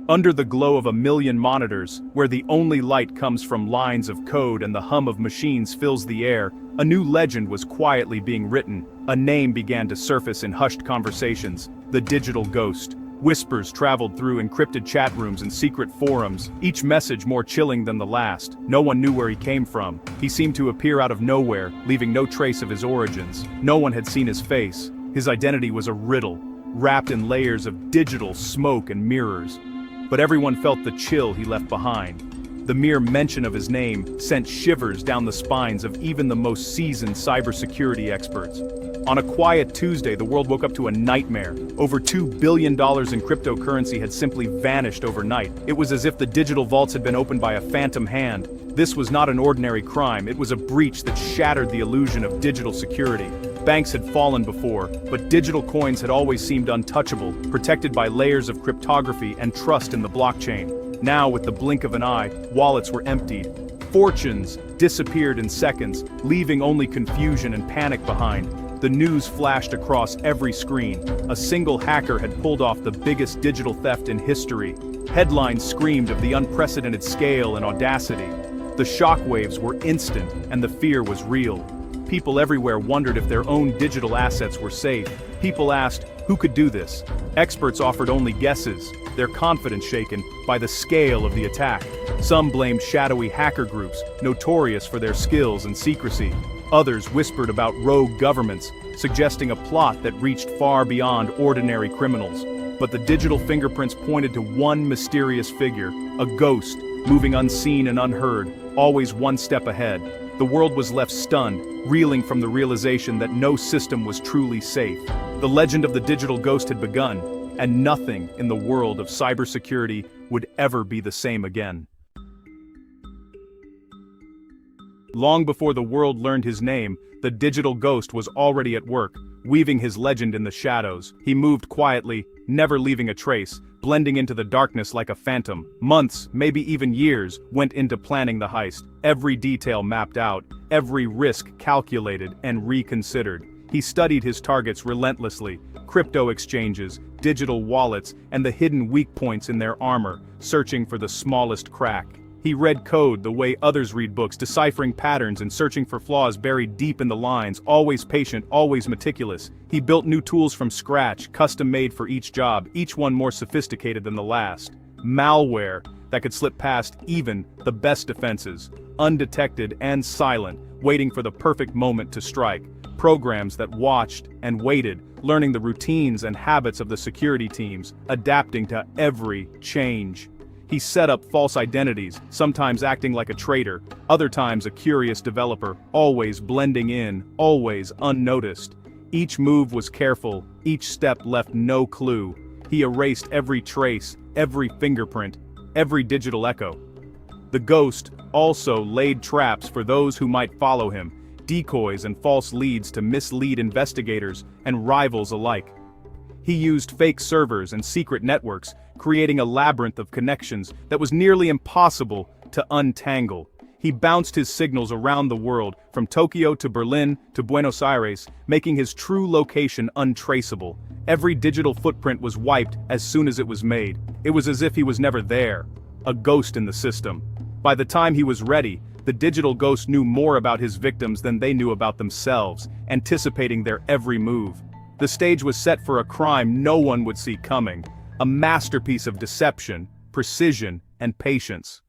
Under the glow of a million monitors, where the only light comes from lines of code and the hum of machines fills the air, a new legend was quietly being written. A name began to surface in hushed conversations: the digital ghost. Whispers traveled through encrypted chat rooms and secret forums, each message more chilling than the last. No one knew where he came from. He seemed to appear out of nowhere, leaving no trace of his origins. No one had seen his face. His identity was a riddle, wrapped in layers of digital smoke and mirrors. But everyone felt the chill he left behind. The mere mention of his name sent shivers down the spines of even the most seasoned cybersecurity experts. On a quiet Tuesday, the world woke up to a nightmare. Over $2 billion in cryptocurrency had simply vanished overnight. It was as if the digital vaults had been opened by a phantom hand. This was not an ordinary crime, it was a breach that shattered the illusion of digital security. Banks had fallen before, but digital coins had always seemed untouchable, protected by layers of cryptography and trust in the blockchain. Now, with the blink of an eye, wallets were emptied. Fortunes disappeared in seconds, leaving only confusion and panic behind. The news flashed across every screen. A single hacker had pulled off the biggest digital theft in history. Headlines screamed of the unprecedented scale and audacity. The shockwaves were instant, and the fear was real. People everywhere wondered if their own digital assets were safe. People asked, who could do this? Experts offered only guesses, their confidence shaken by the scale of the attack. Some blamed shadowy hacker groups, notorious for their skills and secrecy. Others whispered about rogue governments, suggesting a plot that reached far beyond ordinary criminals. But the digital fingerprints pointed to one mysterious figure, a ghost, moving unseen and unheard, always one step ahead. The world was left stunned, reeling from the realization that no system was truly safe. The legend of the digital ghost had begun, and nothing in the world of cybersecurity would ever be the same again. Long before the world learned his name, the digital ghost was already at work, weaving his legend in the shadows. He moved quietly, never leaving a trace, blending into the darkness like a phantom. Months, maybe even years, went into planning the heist. Every detail mapped out, every risk calculated and reconsidered. He studied his targets relentlessly: crypto exchanges, digital wallets, and the hidden weak points in their armor, searching for the smallest crack. He read code the way others read books, deciphering patterns and searching for flaws buried deep in the lines, always patient, always meticulous. He built new tools from scratch, custom-made for each job, each one more sophisticated than the last. Malware that could slip past even the best defenses, undetected and silent, waiting for the perfect moment to strike. Programs that watched and waited, learning the routines and habits of the security teams, adapting to every change. He set up false identities, sometimes acting like a traitor, other times a curious developer, always blending in, always unnoticed. Each move was careful, each step left no clue. He erased every trace, every fingerprint, every digital echo. The ghost also laid traps for those who might follow him, decoys and false leads to mislead investigators and rivals alike. He used fake servers and secret networks, creating a labyrinth of connections that was nearly impossible to untangle. He bounced his signals around the world, from Tokyo to Berlin to Buenos Aires, making his true location untraceable. Every digital footprint was wiped as soon as it was made. It was as if he was never there, a ghost in the system. By the time he was ready, the digital ghost knew more about his victims than they knew about themselves, anticipating their every move. The stage was set for a crime no one would see coming, a masterpiece of deception, precision, and patience.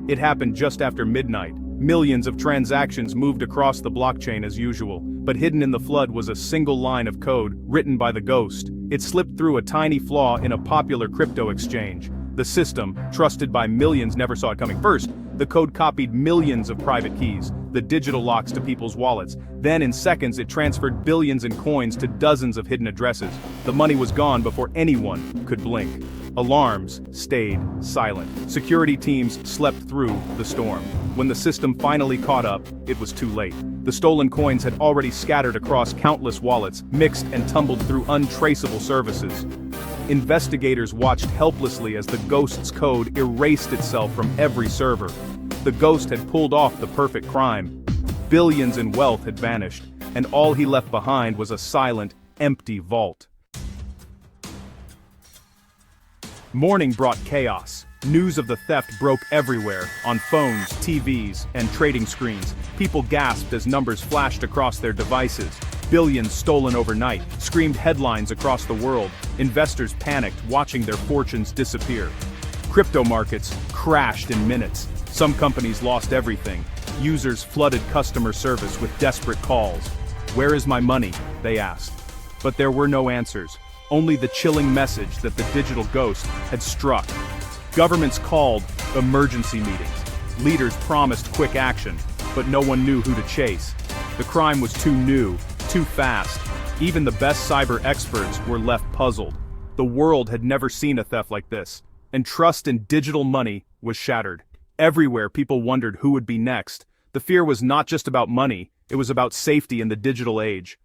It happened just after midnight. Millions of transactions moved across the blockchain as usual, but hidden in the flood was a single line of code, written by the ghost. It slipped through a tiny flaw in a popular crypto exchange. The system, trusted by millions, never saw it coming. First, the code copied millions of private keys, the digital locks to people's wallets. Then in seconds it transferred billions in coins to dozens of hidden addresses. The money was gone before anyone could blink. Alarms stayed silent. Security teams slept through the storm. When the system finally caught up, it was too late. The stolen coins had already scattered across countless wallets, mixed and tumbled through untraceable services. Investigators watched helplessly as the ghost's code erased itself from every server. The ghost had pulled off the perfect crime. Billions in wealth had vanished, and all he left behind was a silent, empty vault. Morning brought chaos. News of the theft broke everywhere, on phones, TVs, and trading screens. People gasped as numbers flashed across their devices. Billions stolen overnight, screamed headlines across the world. Investors panicked, watching their fortunes disappear. Crypto markets crashed in minutes. Some companies lost everything. Users flooded customer service with desperate calls. "Where is my money?" they asked. But there were no answers. Only the chilling message that the digital ghost had struck. Governments called emergency meetings. Leaders promised quick action, but no one knew who to chase. The crime was too new, too fast. Even the best cyber experts were left puzzled. The world had never seen a theft like this, and trust in digital money was shattered. Everywhere people wondered who would be next. The fear was not just about money, it was about safety in the digital age.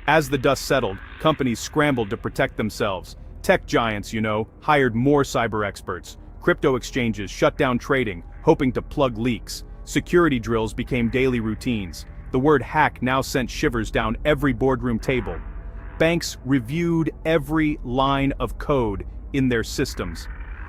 As the dust settled, companies scrambled to protect themselves. Tech giants, hired more cyber experts. Crypto exchanges shut down trading, hoping to plug leaks. Security drills became daily routines. The word hack now sent shivers down every boardroom table. Banks reviewed every line of code in their systems.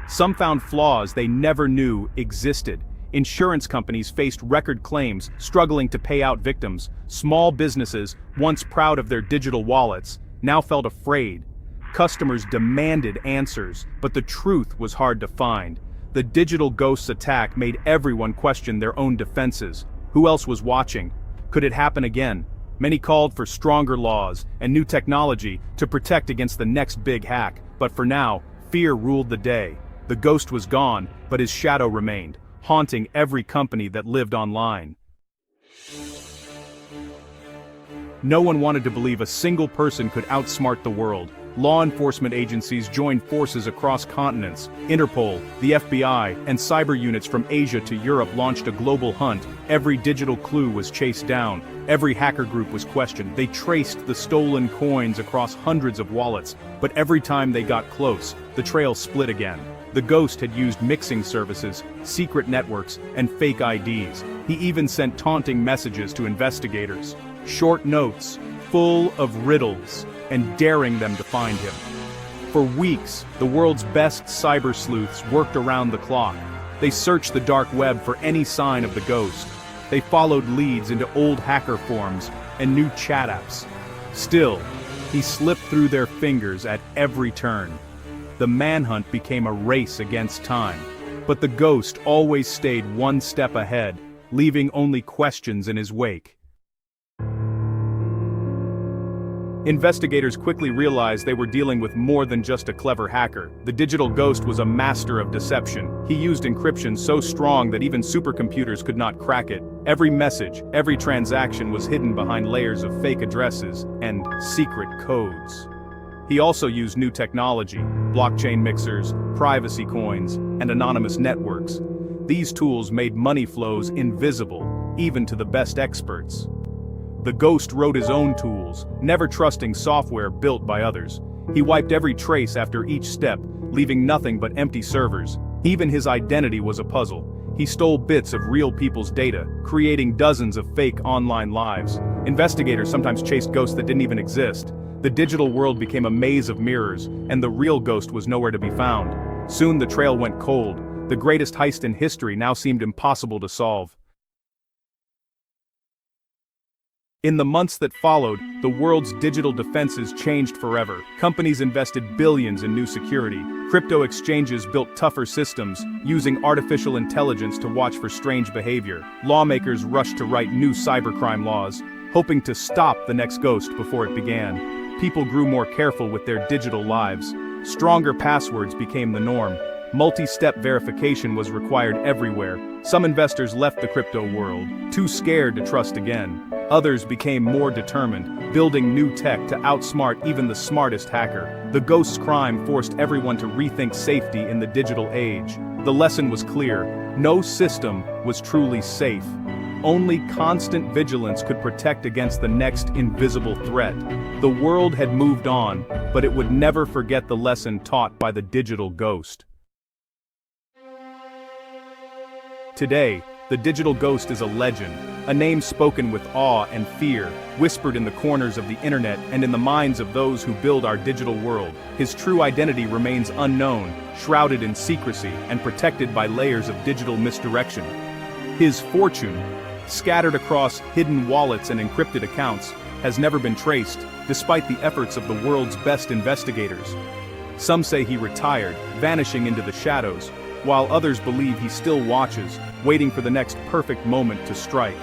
Some found flaws they never knew existed. Insurance companies faced record claims, struggling to pay out victims. Small businesses, once proud of their digital wallets, now felt afraid. Customers demanded answers, but the truth was hard to find. The digital ghost's attack made everyone question their own defenses. Who else was watching? Could it happen again? Many called for stronger laws and new technology to protect against the next big hack. But for now, fear ruled the day. The ghost was gone, but his shadow remained, haunting every company that lived online. No one wanted to believe a single person could outsmart the world. Law enforcement agencies joined forces across continents. Interpol, the FBI, and cyber units from Asia to Europe launched a global hunt. Every digital clue was chased down. Every hacker group was questioned. They traced the stolen coins across hundreds of wallets, but every time they got close, the trail split again. The ghost had used mixing services, secret networks, and fake IDs. He even sent taunting messages to investigators. Short notes, full of riddles, and daring them to find him. For weeks, the world's best cyber sleuths worked around the clock. They searched the dark web for any sign of the ghost. They followed leads into old hacker forums and new chat apps. Still, he slipped through their fingers at every turn. The manhunt became a race against time. But the ghost always stayed one step ahead, leaving only questions in his wake. Investigators quickly realized they were dealing with more than just a clever hacker. The digital ghost was a master of deception. He used encryption so strong that even supercomputers could not crack it. Every message, every transaction was hidden behind layers of fake addresses and secret codes. He also used new technology, blockchain mixers, privacy coins, and anonymous networks. These tools made money flows invisible, even to the best experts. The ghost wrote his own tools, never trusting software built by others. He wiped every trace after each step, leaving nothing but empty servers. Even his identity was a puzzle. He stole bits of real people's data, creating dozens of fake online lives. Investigators sometimes chased ghosts that didn't even exist. The digital world became a maze of mirrors, and the real ghost was nowhere to be found. Soon the trail went cold. The greatest heist in history now seemed impossible to solve. In the months that followed, the world's digital defenses changed forever. Companies invested billions in new security. Crypto exchanges built tougher systems, using artificial intelligence to watch for strange behavior. Lawmakers rushed to write new cybercrime laws, hoping to stop the next ghost before it began. People grew more careful with their digital lives. Stronger passwords became the norm. Multi-step verification was required everywhere. Some investors left the crypto world, too scared to trust again. Others became more determined, building new tech to outsmart even the smartest hacker. The ghost's crime forced everyone to rethink safety in the digital age. The lesson was clear: no system was truly safe. Only constant vigilance could protect against the next invisible threat. The world had moved on, but it would never forget the lesson taught by the digital ghost. Today, The digital ghost is a legend, a name spoken with awe and fear, whispered in the corners of the internet and in the minds of those who build our digital world. His true identity remains unknown, shrouded in secrecy and protected by layers of digital misdirection. His fortune, scattered across hidden wallets and encrypted accounts, has never been traced, despite the efforts of the world's best investigators. Some say he retired, vanishing into the shadows, while others believe he still watches, waiting for the next perfect moment to strike.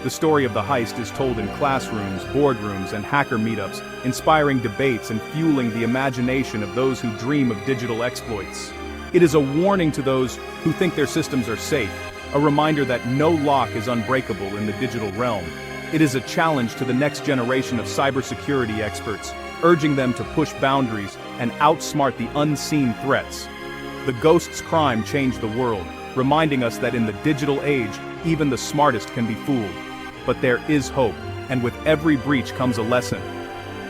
The story of the heist is told in classrooms, boardrooms, and hacker meetups, inspiring debates and fueling the imagination of those who dream of digital exploits. It is a warning to those who think their systems are safe, a reminder that no lock is unbreakable in the digital realm. It is a challenge to the next generation of cybersecurity experts, urging them to push boundaries and outsmart the unseen threats. The ghost's crime changed the world, reminding us that in the digital age, even the smartest can be fooled. But there is hope, and with every breach comes a lesson.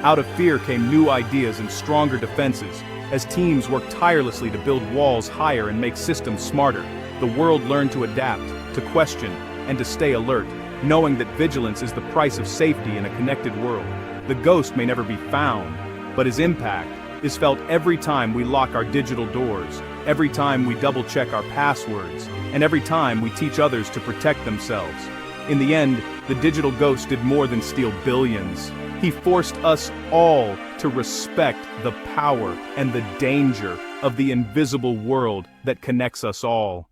Out of fear came new ideas and stronger defenses. As teams worked tirelessly to build walls higher and make systems smarter, the world learned to adapt, to question, and to stay alert, knowing that vigilance is the price of safety in a connected world. The ghost may never be found, but his impact is felt every time we lock our digital doors, every time we double-check our passwords, and every time we teach others to protect themselves. In the end, the digital ghost did more than steal billions. He forced us all to respect the power and the danger of the invisible world that connects us all.